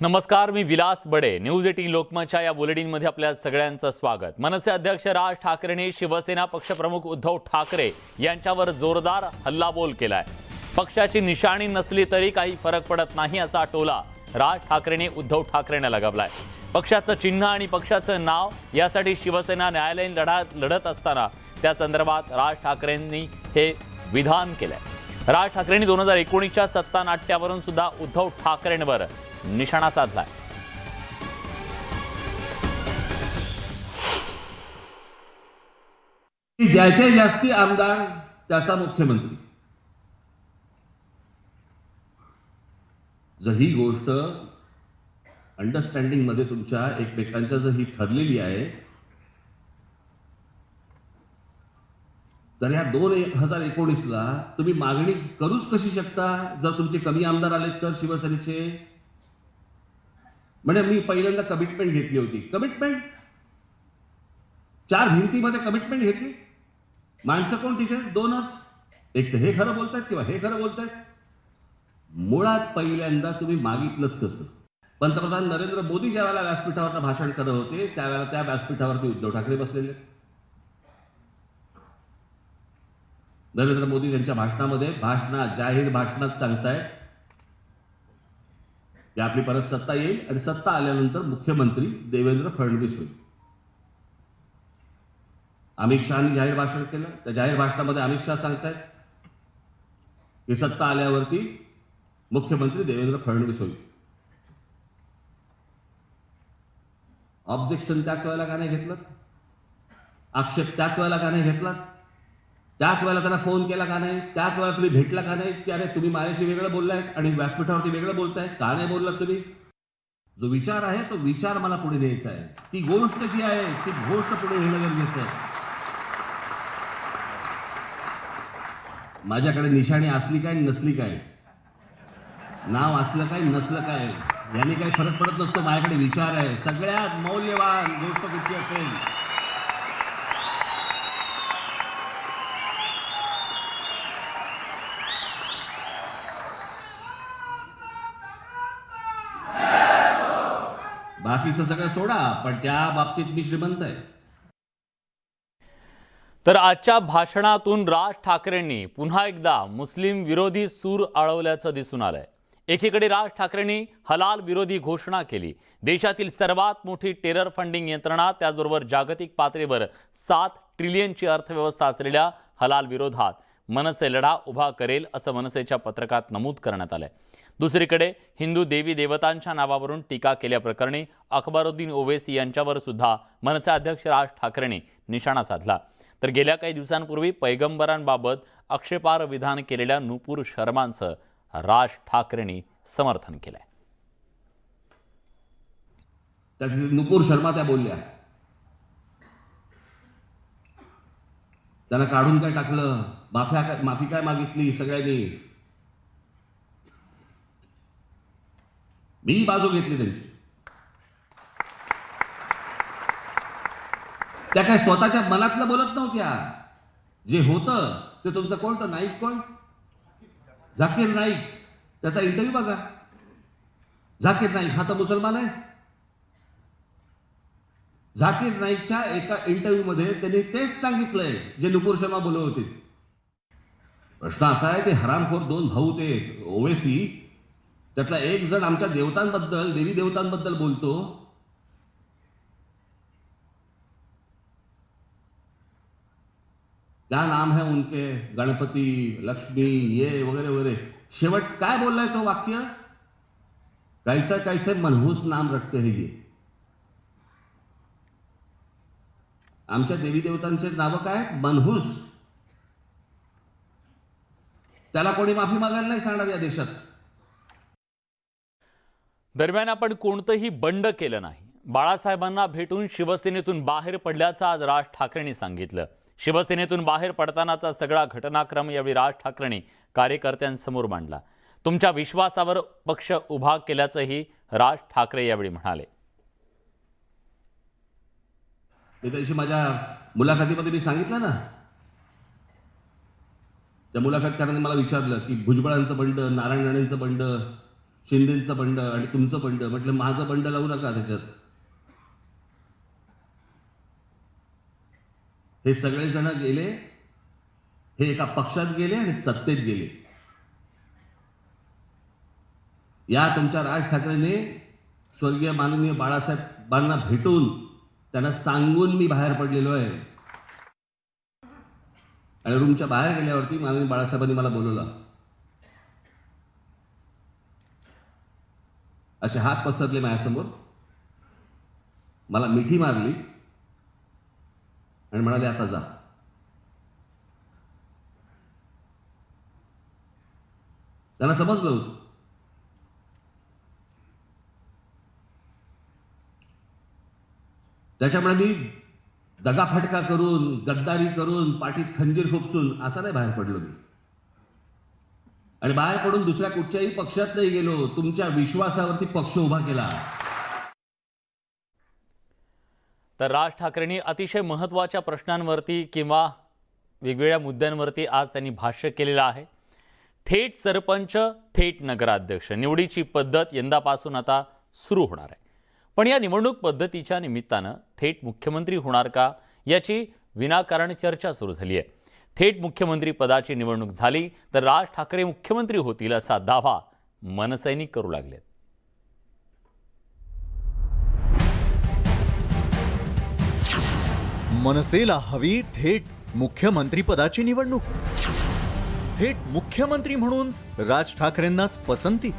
नमस्कार, मी विलास बडे. न्यूज 18 लोकमतच्या या बुलेटिनमध्ये आपल्या सगळ्यांचं स्वागत. मनसे अध्यक्ष राज ठाकरेंनी शिवसेना पक्षप्रमुख उद्धव ठाकरे यांच्यावर जोरदार हल्लाबोल केलाय. पक्षाची निशाणी नसली तरी काही फरक पडत नाही असा टोला राज ठाकरेंनी उद्धव ठाकरेंना लगावलाय. पक्षाचं चिन्ह आणि पक्षाचं नाव यासाठी शिवसेना न्यायालयीन लढत असताना त्या संदर्भात राज ठाकरेंनी हे विधान केलंय. राज ठाकरेंनी 2019च्या सत्ता नाट्यावरून सुद्धा उद्धव ठाकरेंवर निशाणा साधलाय. ज्याचे जास्ती आमदार त्याचा मुख्यमंत्री. जर ही गोष्ट अंडरस्टँडिंग मध्ये तुमच्या एकमेकांच्या जर ही ठरलेली आहे तर या 2019ला तुम्ही मागणी करूच कशी शकता जर तुमचे कमी आमदार आलेत तर शिवसेनेचे. म्हणजे मी पहिल्यांदा कमिटमेंट घेतली होती. कमिटमेंट 4 भिंतीमध्ये कमिटमेंट घेतली. माणसं कोण तिथे 2च. एक तर हे खरं बोलतायत किंवा हे खरं बोलतायत. मुळात पहिल्यांदा तुम्ही मागितलंच कसं. पंतप्रधान नरेंद्र मोदी ज्या वेळेला व्यासपीठावर भाषण करत होते त्यावेळेला त्या व्यासपीठावरती उद्धव ठाकरे बसलेले. नरेंद्र मोदी त्यांच्या भाषणामध्ये जाहीर भाषणात सांगतायत की आपली परत सत्ता येईल आणि सत्ता आल्यानंतर मुख्यमंत्री देवेंद्र फडणवीस होईल. अमित शहानी जाहीर भाषण केलं. त्या जाहीर भाषणामध्ये अमित शहा सांगतायत की सत्ता आल्यावरती मुख्यमंत्री देवेंद्र फडणवीस होईल. ऑब्जेक्शन त्याच वेळेला का नाही घेतलं. आक्षेप त्याच वेळेला का नाही घेतला. त्याच वेळेला त्यांना फोन केला का नाही. त्याच वेळेला तुम्ही भेटला का नाही की अरे तुम्ही माझ्याशी वेगळं बोललाय आणि व्यासपीठावरती वेगळं बोलताय का नाही बोललात तुम्ही. जो विचार आहे तो विचार मला पुढे न्यायचा आहे. ती गोष्ट जी आहे ती गोष्ट पुढे नेणं गरजेचं आहे. माझ्याकडे निशाणी असली काय नसली काय, नाव असलं काय नसलं काय यांनी काही फरक पडत नसतो. माझ्याकडे विचार आहे. सगळ्यात मौल्यवान गोष्ट कुठची असेल बाकीचं सगळं सोडा पण त्या बाबतीत मी श्रीमंत आहे. तर आजच्या भाषणातून राज ठाकरेंनी पुन्हा एकदा मुस्लिम विरोधी सूर आळवल्याचं दिसून आलंय. एकीकडे राज ठाकरेंनी हलाल विरोधी घोषणा केली. देशातील सर्वात मोठी टेरर फंडिंग यंत्रणा त्याचबरोबर जागतिक पातळीवर 7 ट्रिलियनची अर्थव्यवस्था असलेल्या हलाल विरोधात मनसे लढा उभा करेल असं मनसेच्या पत्रकात नमूद करण्यात आलंय. दुसरीकडे हिंदू देवी देवतांच्या नावावरून टीका केल्याप्रकरणी अकबरुद्दीन ओवैसी यांच्यावर सुद्धा मनसे अध्यक्ष राज ठाकरेंनी निशाणा साधला. तर गेल्या काही दिवसांपूर्वी पैगंबरांबाबत आक्षेपार्ह विधान केलेल्या नुपूर शर्मांचं राज ठाकरेंनी समर्थन केलंय. नुपूर शर्मा त्या बोलल्या. त्यांना काढून काय टाकलं. माफी काय मागितली सगळ्यांनी. मी बाजू घेतली त्यांची. त्या काय स्वतःच्या मनातलं बोलत नव्हत्या. जे होतं ते तुमचं कोण तर नाईक कोण झाकीर नाईक त्याचा इंटरव्ह्यू बघा. झाकीर नाईक हा तर मुसलमान आहे. झाकीर नाईकच्या एका इंटरव्ह्यू मध्ये त्यांनी तेच सांगितलंय जे नुपूर शर्मा बोलत होते. प्रश्न असा आहे ते हरामखोर 2 भाऊ ते ओवैसी त्यातला एक जण आमच्या देवतांबद्दल देवी देवतांबद्दल बोलतो. क्या नाम है उनके गणपती लक्ष्मी ये वगैरे वगैरे. शेवट काय बोललाय तो वाक्य. कैसे कैसे मनहूस नाम रखते हैं ये. आमच्या देवी देवतांचे नाव काय मनहूस. त्याला कोणी माफी मागायला नाही सांगणार या देशात. दरम्यान आपण कोणतंही बंड केलं नाही. बाळासाहेबांना भेटून शिवसेनेतून बाहेर पडल्याचं आज राज ठाकरेंनी सांगितलं. शिवसेनेतून बाहेर पडतानाचा सगळा घटनाक्रम यावेळी राज ठाकरेंनी कार्यकर्त्यांसमोर मांडला. तुमच्या विश्वासावर पक्ष उभा केल्याचंही राज ठाकरे यावेळी म्हणाले. मी त्याशी माझ्या मुलाखतीमध्ये मी सांगितलं ना. त्या मुलाखतकाराने मला विचारलं की भुजबळांचं बंड, नारायण राणेंचं बंड शिंदेचं बंड आणि तुमचं बंड. म्हटलं माझं बंड लावू नका त्याच्यात. हे सगळेजण गेले, हे एका पक्षात गेले आणि सत्तेत गेले. या तुमच्या राज ठाकरेने स्वर्गीय माननीय बाळासाहेबांना भेटून त्यांना सांगून मी बाहेर पडलेलो आहे. आणि रूमच्या बाहेर गेल्यावरती माननीय बाळासाहेबांनी मला बोलवलं. असे हात पसरले माझ्यासमोर, मला मिठी मारली आणि म्हणाले आता जा. त्यांना समजलं होतं त्याच्यामुळे मी दगाफटका करून, गद्दारी करून, पाठीत खंजीर खुपसून असं नाही बाहेर पडलो मी. आणि बाहेर पडून दुसऱ्या कुठच्याही पक्षात नाही गेलो. तुमच्या विश्वासावरती पक्ष उभा केला. तर राज ठाकरेंनी अतिशय महत्त्वाच्या प्रश्नांवरती किंवा वेगवेगळ्या मुद्द्यांवरती आज त्यांनी भाष्य केलेलं आहे. थेट सरपंच, थेट नगराध्यक्ष निवडीची पद्धत यंदापासून आता सुरू होणार आहे. पण या निवडणूक पद्धतीच्या निमित्तानं थेट मुख्यमंत्री होणार का याची विनाकारण चर्चा सुरू झाली आहे. थेट मुख्यमंत्री पदाची निवडणूक झाली तर राज ठाकरे मुख्यमंत्री होतील असा दावा मनसैनिक करू लागलेत. मनसेला हवी थेट मुख्यमंत्री पदाची निवडणूक. थेट मुख्यमंत्री म्हणून राज ठाकरेंनाच पसंती.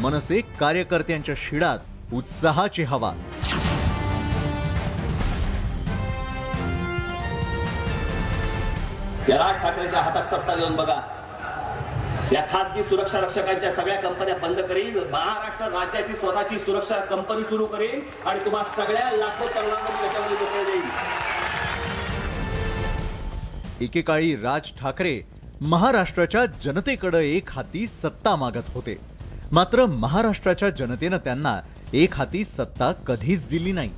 मनसे कार्यकर्त्यांच्या शिडात उत्साहाची हवा. या राज ठाकरेच्या हातात सत्ता देऊन बघा. या खासगी सुरक्षा रक्षकांच्या सगळ्या कंपन्या बंद करीन, महाराष्ट्र राज्याची स्वतःची सुरक्षा कंपनी सुरू करीन आणि तुम्हा सगळ्या लाखो तरुणांना त्याच्यामध्ये मोकळे देईल. एकेकाळी राज ठाकरे महाराष्ट्राच्या जनतेकडे एक हाती सत्ता मागत होते. मात्र महाराष्ट्राच्या जनतेनं त्यांना एक हाती सत्ता कधीच दिली नाही.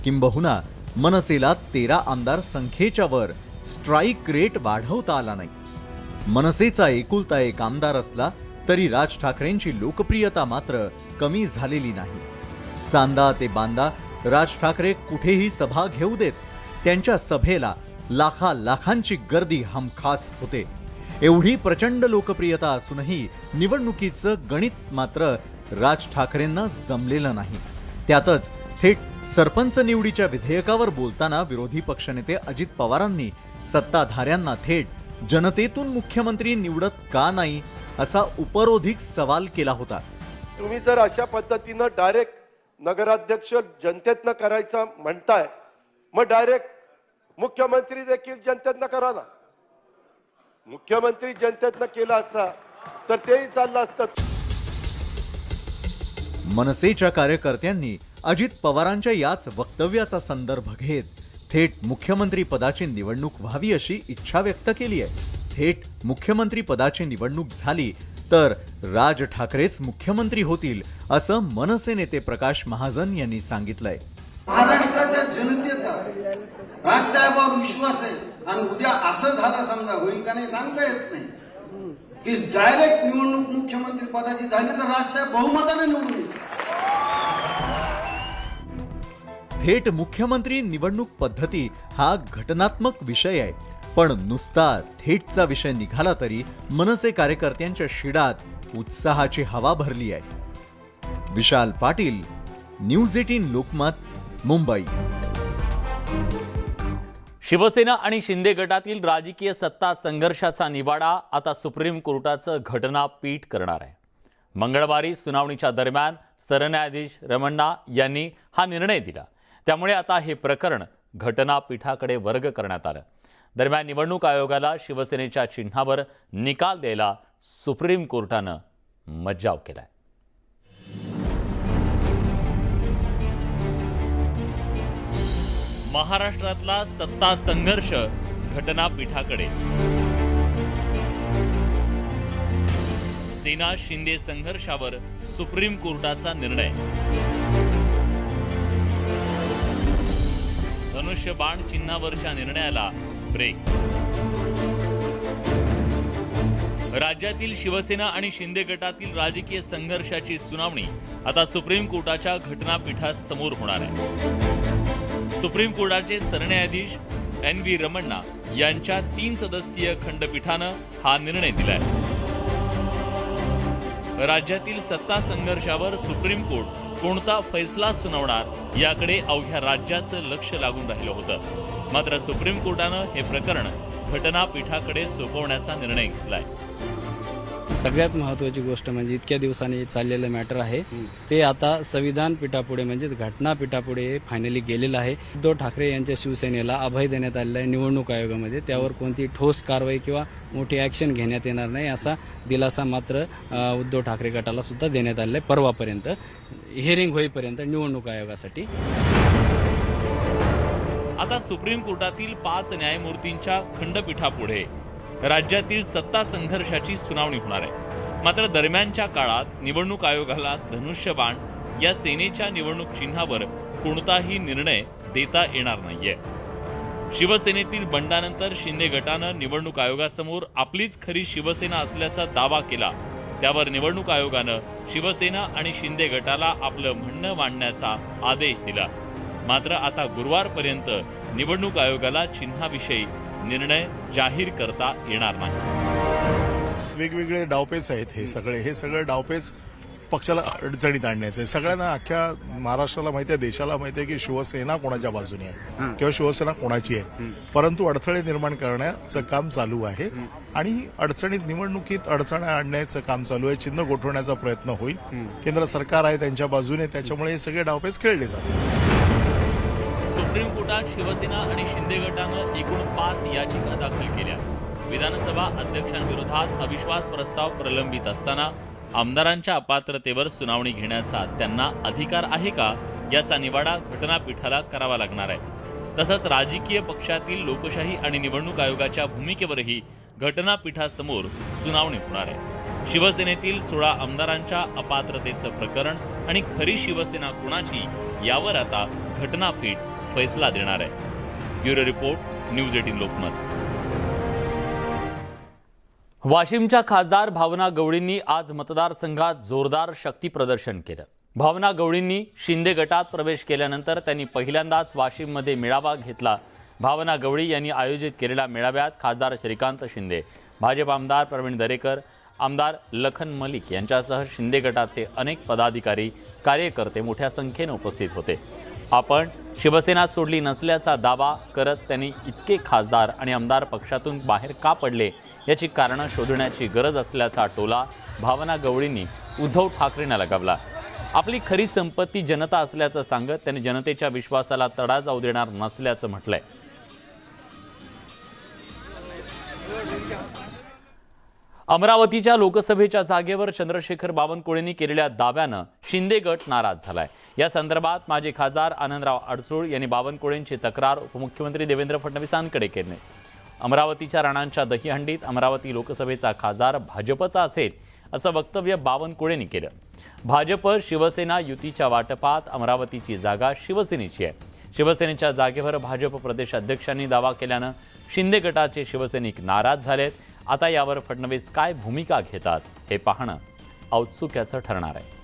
किंबहुना मनसेला 13 आमदार संख्येच्या वर स्ट्राईक रेट वाढवता आला नाही. मनसेचा एकुलता एक आमदार असला तरी राज ठाकरेंची लोकप्रियता मात्र कमी झालेली नाही. चांदा ते बांदा राज ठाकरे कुठेही सभा घेऊ देत. त्यांच्या सभेला लाखांची गर्दी हमखास होते. एवढी प्रचंड लोकप्रियता असूनही निवडणुकीचं गणित मात्र राज ठाकरेंना जमलेलं नाही. त्यातच थेट सरपंच निवडीच्या विधेयकावर बोलताना विरोधी पक्षनेते अजित पवारांनी सत्ताधाऱ्यांना थेट जनतेतून मुख्यमंत्री निवडत का नाही असा उपरोधिक सवाल केला होता. तुम्ही जर अशा पद्धतीनं डायरेक्ट नगराध्यक्ष जनतेतनं करायचं म्हणताय, मग डायरेक्ट मुख्यमंत्री देखील जनतेतनं करा ना. मुख्यमंत्री जनतेतनं केला असता तर तेही चाललं असतं. मनसेच्या कार्यकर्त्यांनी अजित पवारांच्या याच वक्तव्याचा संदर्भ घेत थेट मुख्यमंत्री पदाची निवडणूक व्हावी अशी इच्छा व्यक्त केली आहे. थेट मुख्यमंत्री पदाची निवडणूक झाली तर राज ठाकरेच मुख्यमंत्री होतील असं मनसे नेते प्रकाश महाजन यांनी सांगितलंय. महाराष्ट्राच्या जनतेचा राजसाहेबांवर विश्वास आहे आणि उद्या असं झालं समजा होईल का नाही सांगता येत नाही की डायरेक्ट निवडणूक मुख्यमंत्री पदाची झाली तर राजसाहेब बहुमताने निवडून येतील. थेट मुख्यमंत्री निवडणूक पद्धती हा घटनात्मक विषय आहे. पण नुसता थेटचा विषय निघाला तरी मनसे कार्यकर्त्यांच्या शिडात उत्साहाची हवा भरली आहे. विशाल पाटील, न्यूज 18 लोकमत, मुंबई. शिवसेना आणि शिंदे गटातील राजकीय सत्ता संघर्षाचा निवाडा आता सुप्रीम कोर्टाचं घटनापीठ करणार आहे. मंगळवारी सुनावणीच्या दरम्यान सरन्यायाधीश रमण्णा यांनी हा निर्णय दिला. त्यामुळे आता हे प्रकरण घटनापीठाकडे वर्ग करण्यात आलं. दरम्यान निवडणूक आयोगाला शिवसेनेच्या चिन्हावर निकाल द्यायला सुप्रीम कोर्टानं मज्जाव केलाय. महाराष्ट्रातला सत्ता संघर्ष घटनापीठाकडे. सेना शिंदे संघर्षावर सुप्रीम कोर्टाचा निर्णय. धनुष्यबाण चिन्हावरच्या निर्णयाला ब्रेक. राज्यातील शिवसेना आणि शिंदे गटातील राजकीय संघर्षाची सुनावणी आता सुप्रीम कोर्टाच्या घटनापीठासमोर होणार आहे। सुप्रीम कोर्टाचे सरन्यायाधीश NV रमण्णा यांच्या 3 सदस्यीय खंडपीठानं हा निर्णय दिलाय। राज्यातील सत्ता संघर्षावर सुप्रीम कोर्ट कोणता फैसला सुनावणार याकडे अवघ्या राज्याचं लक्ष लागून राहिलं होतं। मात्र सुप्रीम कोर्टानं हे प्रकरण घटनापीठाकडे सोपवण्याचा निर्णय घेतलाय। सगळ्यात महत्त्वाची गोष्ट म्हणजे इतक्या दिवसांनी चाललेलं मॅटर आहे ते आता संविधान पीठापुढे म्हणजेच घटनापीठापुढे फायनली गेलेलं आहे। उद्धव ठाकरे यांच्या शिवसेनेला अभय देण्यात आलेला आहे निवडणूक आयोगामध्ये, त्यावर कोणती ठोस कारवाई किंवा मोठी ऍक्शन घेण्यात येणार नाही असा दिलासा मात्र उद्धव ठाकरे गटाला सुद्धा देण्यात आलेला आहे परवापर्यंत, हिअरिंग होईपर्यंत निवडणूक आयोगासाठी। आता सुप्रीम कोर्टातील 5 न्यायमूर्तींच्या खंडपीठापुढे राज्यातील सत्ता संघर्षाची सुनावणी होणार आहे। मात्र दरम्यानच्या काळात निवडणूक आयोगाला धनुष्यबाण या सेनेच्या निवडणूक चिन्हावर कोणताही निर्णय देता येणार नाहीये। शिवसेनेतील बंडानंतर शिंदे गटानं निवडणूक आयोगासमोर आपलीच खरी शिवसेना असल्याचा दावा केला, त्यावर निवडणूक आयोगानं शिवसेना आणि शिंदे गटाला आपलं म्हणणं मांडण्याचा आदेश दिला। मात्र आता गुरुवारपर्यंत निवडणूक आयोगाला चिन्हाविषयी निर्णय जाहीर करता येणार नाही। वेगवेगळे डावपेच आहेत हे सगळे डावपेच पक्षाला अडचणीत आणण्याचे। सगळ्यांना अख्ख्या महाराष्ट्राला माहिती आहे, देशाला माहिती आहे की शिवसेना कोणाच्या बाजूने आहे किंवा शिवसेना कोणाची आहे, परंतु अडथळे निर्माण करण्याचं काम चालू आहे आणि निवडणुकीत अडचणी आणण्याचं काम चालू आहे। चिन्ह गोठवण्याचा प्रयत्न होईल, केंद्र सरकार आहे त्यांच्या बाजूने, त्याच्यामुळे हे सगळे डावपेच खेळले जातात। सुप्रीम कोर्टात शिवसेना आणि शिंदे गटानं एकूण 5 याचिका दाखल केल्या। विधानसभा अध्यक्षांविरोधात अविश्वास प्रस्ताव प्रलंबित असताना आमदारांच्या अपात्रतेवर सुनावणी घेण्याचा त्यांना अधिकार आहे का याचा निवाडा घटनापीठाला करावा लागणार आहे। तसंच राजकीय पक्षातील लोकशाही आणि निवडणूक आयोगाच्या भूमिकेवरही घटनापीठासमोर सुनावणी होणार आहे। शिवसेनेतील 16 आमदारांच्या अपात्रतेचं प्रकरण आणि खरी शिवसेना कोणाची यावर आता घटनापीठ फैसला देणार आहे। Bureau report, news 18 Lokmat. वाशिमच्या खासदार भावना गवळींनी आज मतदारसंघात जोरदार शक्ती प्रदर्शन केलं। भावना गवळींनी शिंदे गटात प्रवेश केल्यानंतर त्यांनी पहिल्यांदाच वाशिममध्ये मेळावा घेतला। भावना गवळी यांनी आयोजित केलेल्या मेळाव्यात खासदार श्रीकांत शिंदे, भाजप आमदार प्रवीण दरेकर, आमदार लखन मलिक यांच्यासह शिंदे गटाचे अनेक पदाधिकारी, कार्यकर्ते मोठ्या संख्येने उपस्थित होते। आपण शिवसेना सोडली नसल्याचा दावा करत त्यांनी इतके खासदार आणि आमदार पक्षातून बाहेर का पडले याची कारणं शोधण्याची गरज असल्याचा टोला भावना गवळींनी उद्धव ठाकरेंना लगावला। आपली खरी संपत्ती जनता असल्याचं सांगत त्यांनी जनतेच्या विश्वासाला तडा जाऊ देणार नसल्याचं म्हटलंय। अमरावतीच्या लोकसभेच्या जागेवर चंद्रशेखर बावनकुळेंनी केलेल्या दाव्यानं शिंदे गट नाराज झालाय। या संदर्भात माजी खासदार आनंदराव अडसूळ यांनी बावनकुळेंची तक्रार उपमुख्यमंत्री देवेंद्र फडणवीसांकडे केली। अमरावतीच्या राणांच्या दहीहंडीत अमरावती लोकसभेचा खासदार भाजपचा असेल असं वक्तव्य बावनकुळेंनी केलं। भाजप शिवसेना युतीच्या वाटपात अमरावतीची जागा शिवसेनेची आहे। शिवसेनेच्या जागेवर भाजप प्रदेश अध्यक्षांनी दावा केल्यानं शिंदे गटाचे शिवसैनिक नाराज झालेत। आता यावर फडणवीस काय भूमिका घेतात हे पाहणं औत्सुक्याचं ठरणार आहे।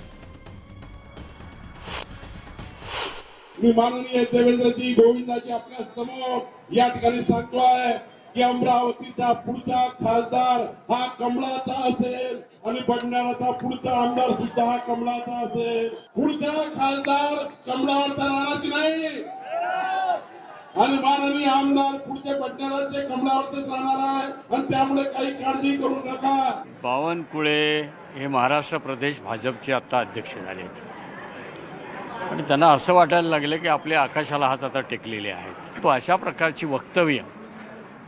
मी माननीय देवेंद्रजी गोविंदाजी आपल्या समोर या ठिकाणी सांगतोय की अमरावतीचा पुढचा खासदार हा कमळाचा असेल आणि बडनेराचा पुढचा आमदार सुद्धा हा कमळाचा असेल। पुढचा खासदार कमळावरचा राहणार नाही आणि माननीय आमदार पुढचे बडनेराचे कमळावरतीच राहणार आहे आणि त्यामुळे काही काळजी करू नका। बावनकुळे हे महाराष्ट्र प्रदेश भाजपचे आता अध्यक्ष झालेत आणि त्यांना असं वाटायला लागलं की आपल्या आकाशाला हात आता टेकलेले आहेत। तो अशा प्रकारची वक्तव्य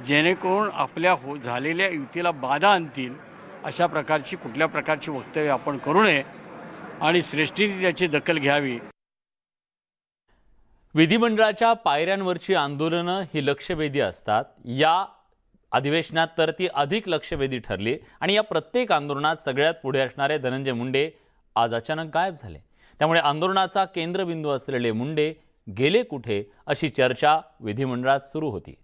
जेणेकरून आपल्या झालेल्या युतीला बाधा आणतील अशा प्रकारची कुठल्या प्रकारची वक्तव्य आपण करू नये आणि श्रेष्ठीने त्याची दखल घ्यावी। विधिमंडळाच्या पायऱ्यांवरची आंदोलनं ही लक्षवेधी असतात। या अधिवेशनात तर ती अधिक लक्षवेधी ठरली आणि या प्रत्येक आंदोलनात सगळ्यात पुढे असणारे धनंजय मुंडे आज अचानक गायब झाले। त्यामुळे आंदोलनाचा केंद्रबिंदू असलेले मुंडे गेले कुठे अशी चर्चा विधिमंडळात सुरू होती।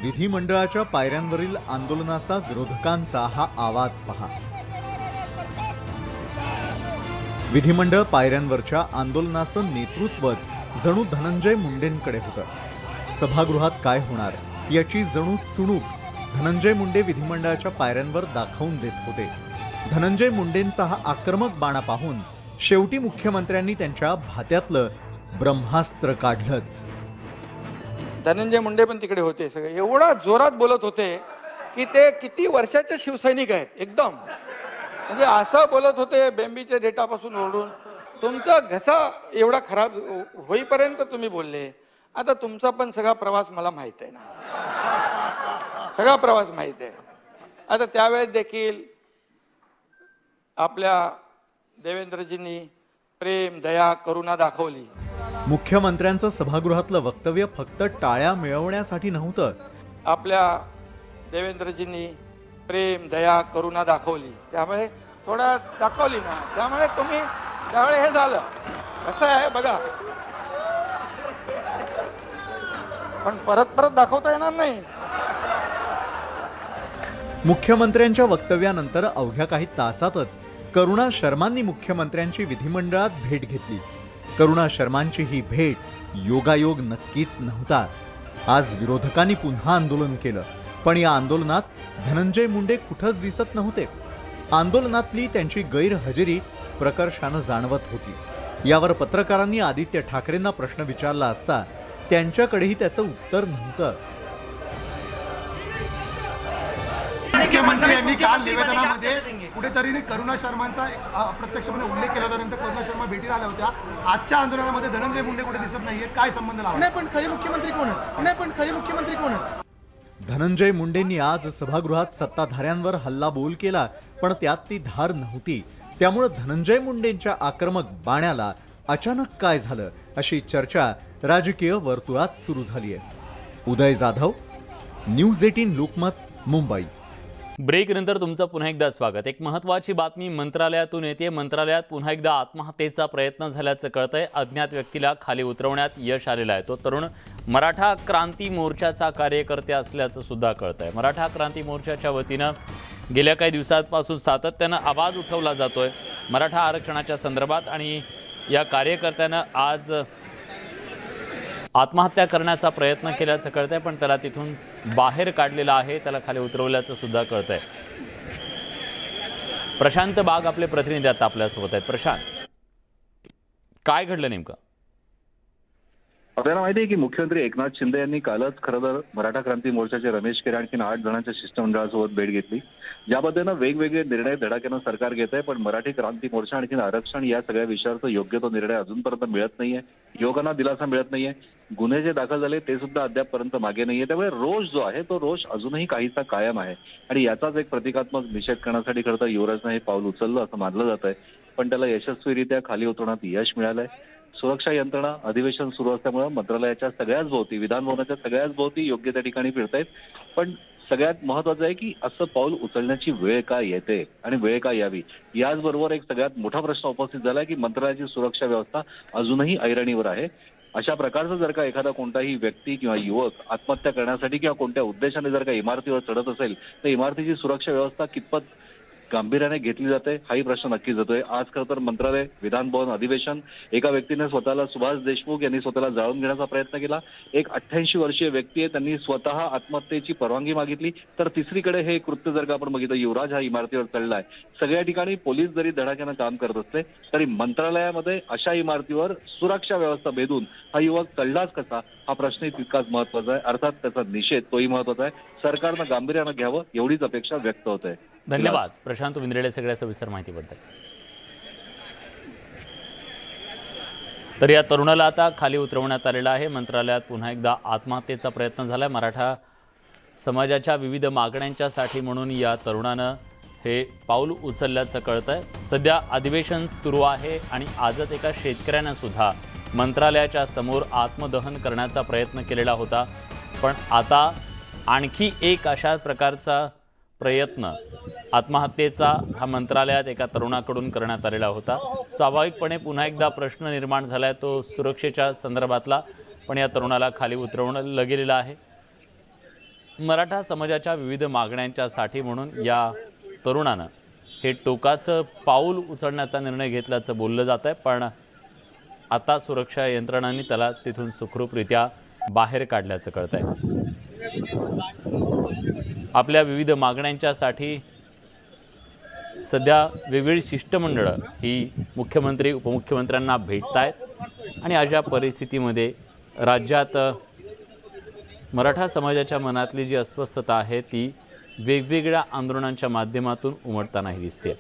विधिमंडळाच्या पायऱ्यांवरील आंदोलनाचा विरोधकांचा हा आवाज पहा. विधिमंडळ पायऱ्यांवरच्या आंदोलनाचं नेतृत्वच जणू धनंजय मुंडेंकडे होतं. सभागृहात काय होणार याची जणू चुणूक धनंजय मुंडे विधिमंडळाच्या पायऱ्यांवर दाखवून देत होते. धनंजय मुंडेंचा हा आक्रमक बाणा पाहून शेवटी मुख्यमंत्र्यांनी त्यांच्या भात्यातलं ब्रह्मास्त्र काढलंच. धनंजय मुंडे पण तिकडे होते. सगळे एवढा जोरात बोलत होते की ते किती वर्षाचे शिवसैनिक आहेत. एकदम म्हणजे असं बोलत होते बेंबीच्या देठापासून ओढून. तुमचा घसा एवढा खराब होईपर्यंत तुम्ही बोलले. आता तुमचा पण सगळा प्रवास मला माहित आहे ना, सगळा प्रवास माहित आहे. आता त्यावेळेस देखील आपल्या देवेंद्रजींनी प्रेम, दया, करुणा दाखवली. मुख्यमंत्र्यांचं सभागृहातलं वक्तव्य फक्त टाळ्या मिळवण्यासाठी नव्हतं. आपल्या देवेंद्रजींनी प्रेम, दया, करुणा दाखवली. त्यामुळे थोडा दाखवली ना, त्यामुळे तुम्ही त्यावेळे हे झालं. कसं आहे बघा, पण परत परत दाखवता येणार नाही. मुख्यमंत्र्यांच्या वक्तव्यानंतर अवघ्या काही तासातच करुणा शर्मांनी मुख्यमंत्र्यांची विधिमंडळात भेट घेतली. करुणा शर्मांची ही भेट योगायोग नक्कीच नव्हता. आज विरोधकांनी पुन्हा आंदोलन केलं, पण या आंदोलनात धनंजय मुंडे कुठंच दिसत नव्हते. आंदोलनातली त्यांची गैरहजेरी प्रकर्षानं जाणवत होती. यावर पत्रकारांनी आदित्य ठाकरेंना प्रश्न विचारला असता त्यांच्याकडेही त्याचं उत्तर नव्हतं. मुख्यमंत्र्यांनी काल निवेदनामध्ये कुठेतरी करुणा शर्मांचा अप्रत्यक्षपणे उल्लेख केला होता. नंतर करुणा शर्मा भेटीला आल्या होत्या. आजच्या आंदोलनामध्ये धनंजय मुंडे कुठे दिसत नाहीये. काय संबंध लावला? नाही पण खरे मुख्यमंत्री कोणच? धनंजय मुंडेंनी आज सभागृहात सत्ताधाऱ्यांवर हल्लाबोल केला, पण त्यात ती धार नव्हती. त्यामुळे धनंजय मुंडेंच्या आक्रमक बाण्याला अचानक काय झालं अशी चर्चा राजकीय वर्तुळात सुरू झाली आहे. उदय जाधव, न्यूज 18 लोकमत, मुंबई. ब्रेकनंतर तुमचं पुन्हा एकदा स्वागत. एक महत्त्वाची बातमी मंत्रालयातून येते. मंत्रालयात पुन्हा एकदा आत्महत्येचा प्रयत्न झाल्याचं कळतंय. अज्ञात व्यक्तीला खाली उतरवण्यात यश आलेलं आहे. तो तरुण मराठा क्रांती मोर्चाचा कार्यकर्ते असल्याचं सुद्धा कळतंय. मराठा क्रांती मोर्चाच्या वतीनं गेल्या काही दिवसांपासून सातत्यानं आवाज उठवला जातोय मराठा आरक्षणाच्या संदर्भात, आणि या कार्यकर्त्यानं आज आत्महत्या करण्याचा प्रयत्न केल्याचं कळतंय, पण त्याला तिथून बाहेर काढलेलं आहे. त्याला खाली उतरवल्याचं सुद्धा कळतंय. प्रशांत बाग आपले प्रतिनिधी आता आपल्यासोबत आहेत. प्रशांत, काय घडलं नेमकं? आपल्याला माहिती आहे की मुख्यमंत्री एकनाथ शिंदे यांनी कालच खरं तर मराठा क्रांती मोर्चाचे रमेश केरे आणखी 8 जणांच्या शिष्टमंडळासोबत भेट घेतली. ज्या पद्धतीनं वेगवेगळे निर्णय धडाक्यानं सरकार घेत आहे, पण मराठी क्रांती मोर्चा आणखी आरक्षण या सगळ्या विषयाचा योग्य तो निर्णय अजूनपर्यंत मिळत नाहीये. युवकांना दिलासा मिळत नाहीये. गुन्हे जे दाखल झाले ते सुद्धा अद्यापपर्यंत मागे नाहीये. त्यामुळे रोष जो आहे तो रोष अजूनही काहीसा कायम आहे, आणि याचाच एक प्रतिकात्मक निषेध करण्यासाठी खरं तर युवराजनं हे पाऊल उचललं असं मानलं जात आहे. पण त्याला यशस्वीरित्या खाली उतरवण्यात यश मिळालंय. सुरक्षा यंत्रणा अधिवेशन सुरू असल्यामुळे मंत्रालयाच्या सगळ्याच भोवती, विधान भवनाच्या सगळ्याच भोवती योग्य त्या ठिकाणी फिरतायत. पण सगळ्यात महत्वाचं आहे की असं पाऊल उचलण्याची वेळ का येते आणि वेळ का यावी, याचबरोबर एक सगळ्यात मोठा प्रश्न उपस्थित झालाय की मंत्रालयाची सुरक्षा व्यवस्था अजूनही ऐरणीवर आहे. अशा प्रकारचं जर का एखादा कोणताही व्यक्ती किंवा युवक आत्महत्या करण्यासाठी किंवा कोणत्या उद्देशाने जर का इमारतीवर चढत असेल तर इमारतीची सुरक्षा व्यवस्था कितपत गांभीर्याने घेतली जाते हाही प्रश्न नक्कीच येतोय. आज खरं तर मंत्रालय, विधान भवन, अधिवेशन, एका व्यक्तीने स्वतःला, सुभाष देशमुख यांनी स्वतःला जाळून घेण्याचा प्रयत्न केला. एक 88 वर्षीय व्यक्ती आहे, त्यांनी स्वतः आत्महत्येची परवानगी मागितली. तर तिसरीकडे हे कृत्य जर का आपण बघितलं, युवराज हा इमारतीवर चढलाय. सगळ्या ठिकाणी पोलीस जरी धडाक्यानं काम करत असले तरी मंत्रालयामध्ये अशा इमारतीवर सुरक्षा व्यवस्था बेधून हा युवक चढलाच कसा, हा प्रश्नही तितकाच महत्वाचा आहे. अर्थात त्याचा निषेध तोही महत्वाचा आहे. सरकारनं गांभीर्यानं घ्यावं एवढीच अपेक्षा व्यक्त होत आहे. धन्यवाद प्रशांत विंद्रेडे सगळ्या सविस्तर माहितीबद्दल. तर या तरुणाला आता खाली उतरवण्यात आलेलं आहे. मंत्रालयात पुन्हा एकदा आत्महत्येचा प्रयत्न झालाय. मराठा समाजाच्या विविध मागण्यांच्यासाठी म्हणून या तरुणानं हे पाऊल उचलल्याचं कळतंय. सध्या अधिवेशन सुरू आहे आणि आजच एका शेतकऱ्यानं सुद्धा मंत्रालयाच्या समोर आत्मदहन करण्याचा प्रयत्न केलेला होता. पण आता आणखी एक अशा प्रकारचा प्रयत्न आत्महत्येचा हा मंत्रालयात एका तरुणाकडून करण्यात आलेला होता. स्वाभाविकपणे पुन्हा एकदा प्रश्न निर्माण झालाय तो सुरक्षेच्या संदर्भातला, पण या तरुणाला खाली उतरवलं गेलेलं आहे. मराठा समाजाच्या विविध मागण्यांच्यासाठी म्हणून या तरुणानं हे टोकाचं पाऊल उचलण्याचा निर्णय घेतल्याचं बोललं जात आहे, पण आता सुरक्षा यंत्रणांनी त्याला तिथून सुखरूपरित्या बाहेर काढल्याचं कळत आहे. आपल्या विविध मागण्यांच्यासाठी सध्या वेगवेगळी शिष्टमंडळं ही मुख्यमंत्री उपमुख्यमंत्र्यांना भेटत आहेत आणि अशा परिस्थितीमध्ये राज्यात मराठा समाजाच्या मनातली जी अस्वस्थता आहे ती वेगवेगळ्या आंदोलनांच्या माध्यमातून उमटतानाही दिसते.